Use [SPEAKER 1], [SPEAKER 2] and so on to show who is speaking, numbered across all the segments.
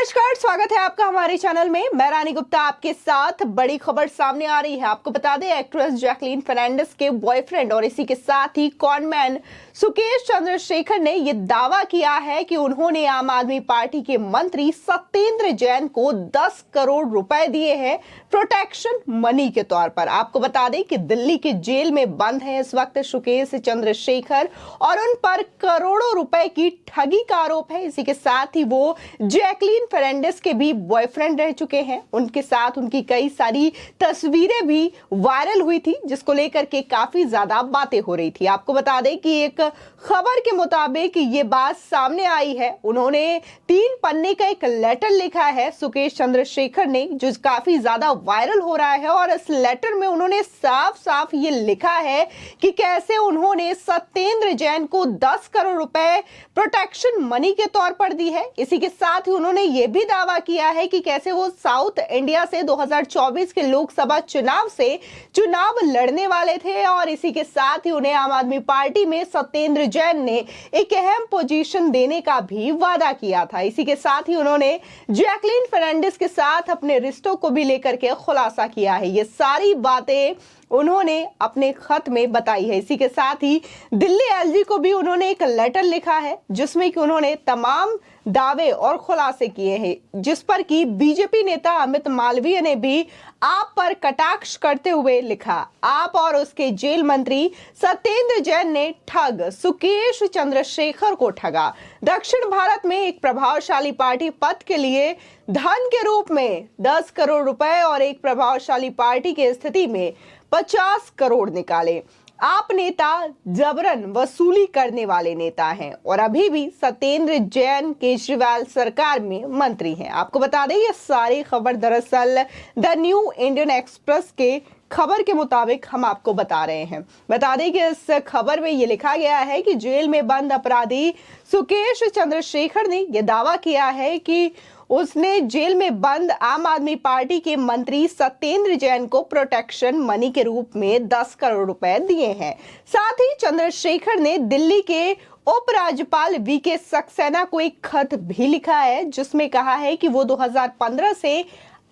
[SPEAKER 1] नमस्कार, स्वागत है आपका हमारे चैनल में। मैं रानी गुप्ता आपके साथ। बड़ी खबर सामने आ रही है। आपको बता दें, एक्ट्रेस जैकलीन फर्नांडिस के बॉयफ्रेंड और इसी के साथ ही कॉनमैन सुकेश चंद्रशेखर ने यह दावा किया है कि उन्होंने आम आदमी पार्टी के मंत्री सत्येंद्र जैन को 10 करोड़ रुपए दिए हैं प्रोटेक्शन मनी के तौर पर। आपको बता दें कि दिल्ली के जेल में बंद है इस वक्त सुकेश चंद्रशेखर और उन पर करोड़ों रुपए की ठगी का आरोप है। इसी के साथ ही वो जैकलीन फर्नांडिस के भी बॉयफ्रेंड रह चुके हैं। उनके साथ उनकी कई सारी तस्वीरें भी वायरल हुई थी, जिसको लेकर के काफी ज्यादा बातें हो रही थी। आपको बता दें कि एक खबर के मुताबिक ये बात सामने आई है। उन्होंने 3 पन्ने का एक लेटर लिखा है सुकेश चंद्रशेखर ने, जो काफी ज्यादा वायरल हो रहा है। और इस लेटर में उन्होंने साफ साफ ये लिखा है कि कैसे उन्होंने सत्येंद्र जैन को 10 करोड़ रुपए प्रोटेक्शन मनी के तौर पर दी है। इसी के साथ ही उन्होंने ये भी दावा किया है कि कैसे वो साउथ इंडिया से 2024 के लोकसभा चुनाव से चुनाव लड़ने वाले थे और इसी के साथ ही उन्हें आम आदमी पार्टी में सत्येंद्र जैन ने एक अहम पोजीशन देने का भी वादा किया था। इसी के साथ ही उन्होंने जैकलीन फर्नांडिस के साथ अपने रिश्तों को भी लेकर के खुलासा किया है। ये सारी बातें उन्होंने अपने खत में बताई है। इसी के साथ ही दिल्ली एलजी को भी उन्होंने एक लेटर लिखा है, जिसमें कि उन्होंने तमाम दावे और खुलासे किए हैं, जिस पर कि बीजेपी नेता अमित मालवीय ने भी आप पर कटाक्ष करते हुए लिखा, आप और उसके जेल मंत्री सत्येंद्र जैन ने ठग सुकेश चंद्रशेखर को ठगा। दक्षिण भारत में एक प्रभावशाली पार्टी पद के लिए धन के रूप में 10 करोड़ रुपए और एक प्रभावशाली पार्टी की स्थिति में 50 करोड़ निकाले। आप नेता जबरन वसूली करने वाले नेता हैं और अभी भी सत्येंद्र जैन केजरीवाल सरकार में मंत्री हैं। आपको बता दें, ये सारी खबर दरअसल द न्यू इंडियन एक्सप्रेस के खबर के मुताबिक हम आपको बता रहे हैं। बता दें कि इस खबर में ये लिखा गया है कि जेल में बंद अपराधी सुकेश चंद्रशेखर ने यह दावा किया है कि उसने जेल में बंद आम आदमी पार्टी के मंत्री सत्येंद्र जैन को प्रोटेक्शन मनी के रूप में 10 करोड़ रुपए दिए हैं। साथ ही चंद्रशेखर ने दिल्ली के उपराज्यपाल वीके सक्सेना को एक खत भी लिखा है, जिसमें कहा है कि वो 2015 से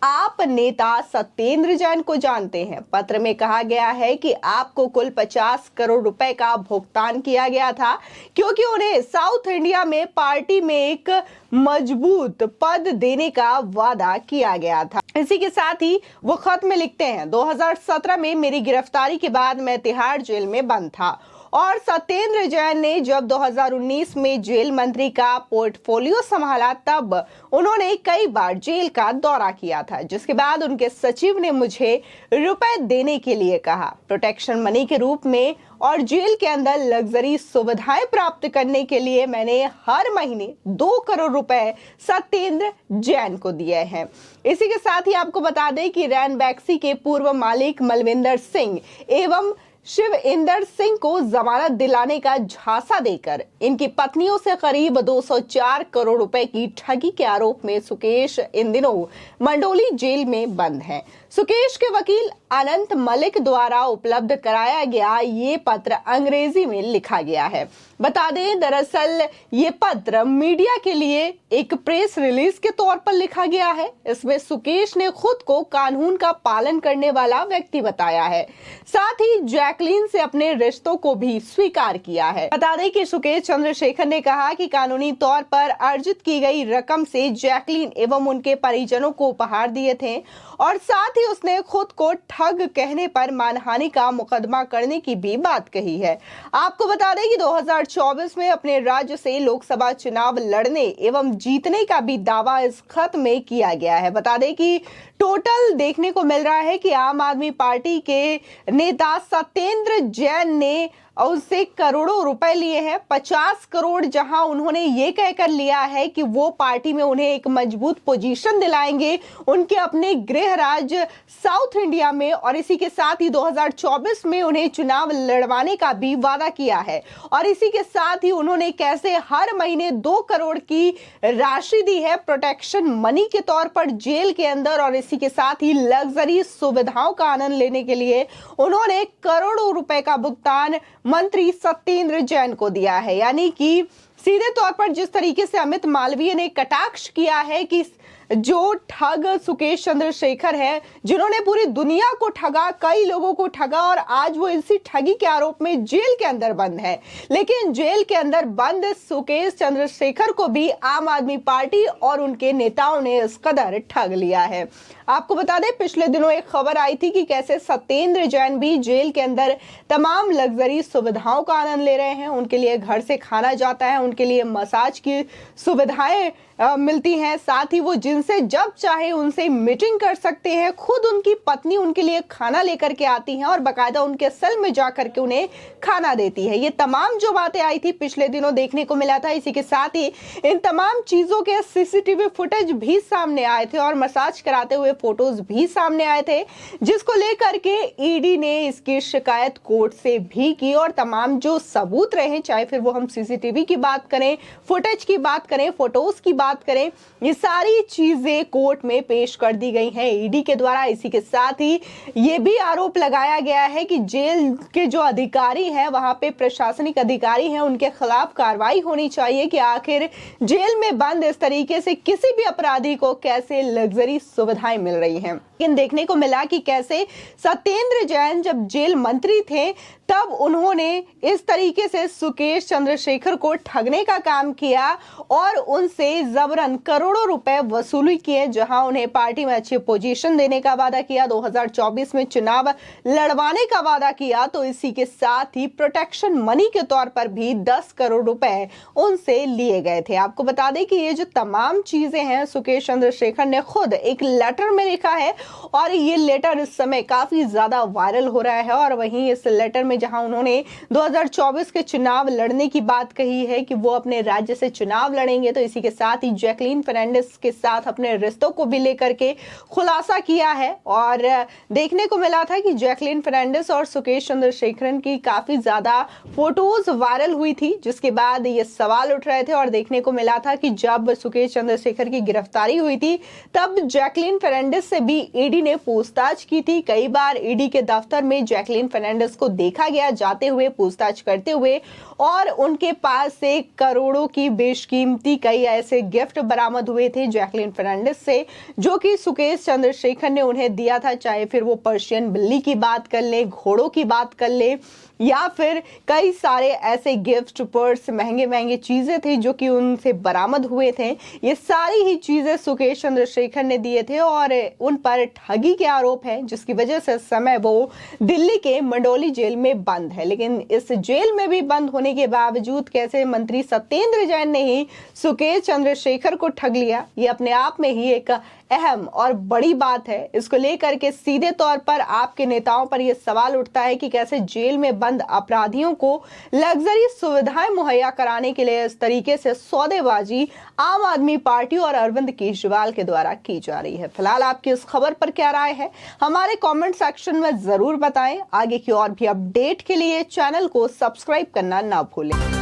[SPEAKER 1] आप नेता सत्येंद्र जैन को जानते हैं। पत्र में कहा गया है कि आपको कुल 50 करोड़ रुपए का भुगतान किया गया था, क्योंकि उन्हें साउथ इंडिया में पार्टी में एक मजबूत पद देने का वादा किया गया था। इसी के साथ ही वो खत में लिखते हैं, 2017 में मेरी गिरफ्तारी के बाद मैं तिहाड़ जेल में बंद था और सत्येंद्र जैन ने जब 2019 में जेल मंत्री का पोर्टफोलियो संभाला, तब उन्होंने कई बार जेल का दौरा किया था, जिसके बाद उनके सचिव ने मुझे रुपए देने के लिए कहा प्रोटेक्शन मनी के रूप में, और जेल के अंदर लग्जरी सुविधाएं प्राप्त करने के लिए मैंने हर महीने 2 करोड़ रुपए सत्येंद्र जैन को दिए हैं। इसी के साथ ही आपको बता दें कि रैन बैक्सी के पूर्व मालिक मलविंदर सिंह एवं शिव इंदर सिंह को जमानत दिलाने का झांसा देकर इनकी पत्नियों से करीब 204 करोड़ रुपए की ठगी के आरोप में सुकेश इन दिनों मंडोली जेल में बंद हैं। सुकेश के वकील अनंत मलिक द्वारा उपलब्ध कराया गया ये पत्र अंग्रेजी में लिखा गया है। बता दें, दरअसल ये पत्र मीडिया के लिए एक प्रेस रिलीज के तौर पर लिखा गया है। इसमें सुकेश ने खुद को कानून का पालन करने वाला व्यक्ति बताया है, साथ ही जैकलीन से अपने रिश्तों को भी स्वीकार किया है। बता दें कि सुकेश चंद्रशेखर ने कहा कि कानूनी तौर पर अर्जित की गई रकम से जैकलीन एवं उनके परिजनों को उपहार दिए थे और साथ ही उसने खुद को ठग कहने पर मानहानि का मुकदमा करने की भी बात कही है। आपको बता दें कि 2024 में अपने राज्य से लोकसभा चुनाव लड़ने एवं जीतने का भी दावा इस खत में किया गया है। बता दें कि टोटल देखने को मिल रहा है कि आम आदमी पार्टी के नेता सत्येंद्र जैन ने उससे करोड़ों रुपए लिए हैं। 50 करोड़ जहां उन्होंने ये कहकर लिया है कि वो पार्टी में उन्हें एक मजबूत पोजीशन दिलाएंगे उनके अपने गृह राज्य साउथ इंडिया में, और इसी के साथ ही 2024 में उन्हें चुनाव लड़वाने का भी वादा किया है। और इसी के साथ ही उन्होंने कैसे हर महीने 2 करोड़ की राशि दी है प्रोटेक्शन मनी के तौर पर जेल के अंदर, और इसी के साथ ही लग्जरी सुविधाओं का आनंद लेने के लिए उन्होंने करोड़ों रुपए का भुगतान मंत्री सत्येंद्र जैन को दिया है। यानी कि सीधे तौर पर जिस तरीके से अमित मालवीय ने कटाक्ष किया है कि जो ठग सुकेश चंद्रशेखर है, जिन्होंने पूरी दुनिया को ठगा, कई लोगों को ठगा और आज वो इसी ठगी के आरोप में जेल के अंदर बंद है। लेकिन जेल के अंदर बंद सुकेश चंद्रशेखर को भी आम आदमी पार्टी और उनके नेताओं ने इस कदर ठग लिया है। आपको बता दें, पिछले दिनों एक खबर आई थी कि कैसे सत्येंद्र जैन भी जेल के अंदर तमाम लग्जरी सुविधाओं का आनंद ले रहे हैं। उनके लिए घर से खाना जाता है, उनके लिए मसाज की सुविधाएं मिलती हैं, साथ ही वो जिनसे जब चाहे उनसे मीटिंग कर सकते हैं। खुद उनकी पत्नी उनके लिए खाना लेकर के आती हैं और बाकायदा उनके सेल में जाकर के उन्हें खाना देती है। ये तमाम जो बातें आई थी पिछले दिनों देखने को मिला था। इसी के साथ ही इन तमाम चीजों के सीसीटीवी फुटेज भी सामने आए थे और मसाज कराते हुए फोटोज भी सामने आए थे, जिसको लेकर के ईडी ने इसकी शिकायत कोर्ट से भी की और तमाम जो सबूत रहे, चाहे फिर वो हम सीसीटीवी की बात करें, फुटेज की बात करें, फोटोज की बात करें, ये सारी चीजें कोर्ट में पेश कर दी गई हैं ईडी के द्वारा। इसी के साथ ही ये भी आरोप लगाया गया है कि जेल के जो अधिकारी हैं, वहां पे प्रशासनिक अधिकारी हैं, उनके खिलाफ कार्रवाई होनी चाहिए कि आखिर जेल में बंद इस तरीके से किसी भी अपराधी को कैसे लग्जरी सुविधाएं मिल रही हैं। लेकिन देखने को मिला कि कैसे सत्येंद्र जैन जब जेल मंत्री थे तब उन्होंने इस तरीके से सुकेश चंद्रशेखर को ठगने का काम किया और उनसे जबरन करोड़ों रुपए वसूली किए, जहां उन्हें पार्टी में अच्छी पोजीशन देने का वादा किया, 2024 में चुनाव लड़वाने का वादा किया, तो इसी के साथ ही प्रोटेक्शन मनी के तौर पर भी 10 करोड़ रुपए उनसे लिए गए थे। आपको बता दें कि ये जो तमाम चीजें हैं सुकेश चंद्रशेखर ने खुद एक लेटर में लिखा है और ये लेटर इस समय काफी ज्यादा वायरल हो रहा है। और वहीं इस लेटर में जहां उन्होंने 2024 के चुनाव लड़ने की बात कही है कि वो अपने राज्य से चुनाव लड़ेंगे, तो इसी के साथ ही जैकलीन फर्नांडिस के साथ अपने रिश्तों को भी लेकर के खुलासा किया है। और देखने को मिला था कि जैकलीन फर्नांडिस और सुकेश चंद्रशेखरन की काफी ज्यादा फोटोज वायरल हुई थी, जिसके बाद ये सवाल उठ रहे थे और देखने को मिला था कि जब सुकेश चंद्रशेखर की गिरफ्तारी हुई थी तब जैकलीन फर्नांडिस से भी ईडी ने पूछताछ की थी। कई बार ईडी के दफ्तर में जैकलीन फर्नांडिस को देखा गया जाते हुए, पूछताछ करते हुए, और उनके पास से करोड़ों की बेशकीमती कई ऐसे गिफ्ट बरामद हुए थे जैकलीन फर्नांडिस से, जो कि सुकेश चंद्रशेखर ने उन्हें दिया था। चाहे फिर वो पर्शियन बिल्ली की बात कर ले, घोड़ों की बात कर ले, या फिर कई सारे ऐसे गिफ्ट, पर्स, महंगे महंगे चीजें थी जो कि उनसे बरामद हुए थे। ये सारी ही चीजें सुकेश चंद्रशेखर ने दिए थे और उन पर ठगी के आरोप है, जिसकी वजह से इस समय वो दिल्ली के मंडोली जेल में बंद है। लेकिन इस जेल में भी बंद होने के बावजूद कैसे मंत्री सत्येंद्र जैन ने ही सुकेश चंद्रशेखर को ठग लिया, ये अपने आप में ही एक अहम और बड़ी बात है। इसको लेकर के सीधे तौर पर आपके नेताओं पर यह सवाल उठता है कि कैसे जेल में बंद अपराधियों को लग्जरी सुविधाएं मुहैया कराने के लिए इस तरीके से सौदेबाजी आम आदमी पार्टी और अरविंद केजरीवाल के द्वारा की जा रही है। फिलहाल आपकी इस खबर पर क्या राय है, हमारे कमेंट सेक्शन में जरूर बताएं। आगे की और भी अपडेट के लिए चैनल को सब्सक्राइब करना ना भूलें।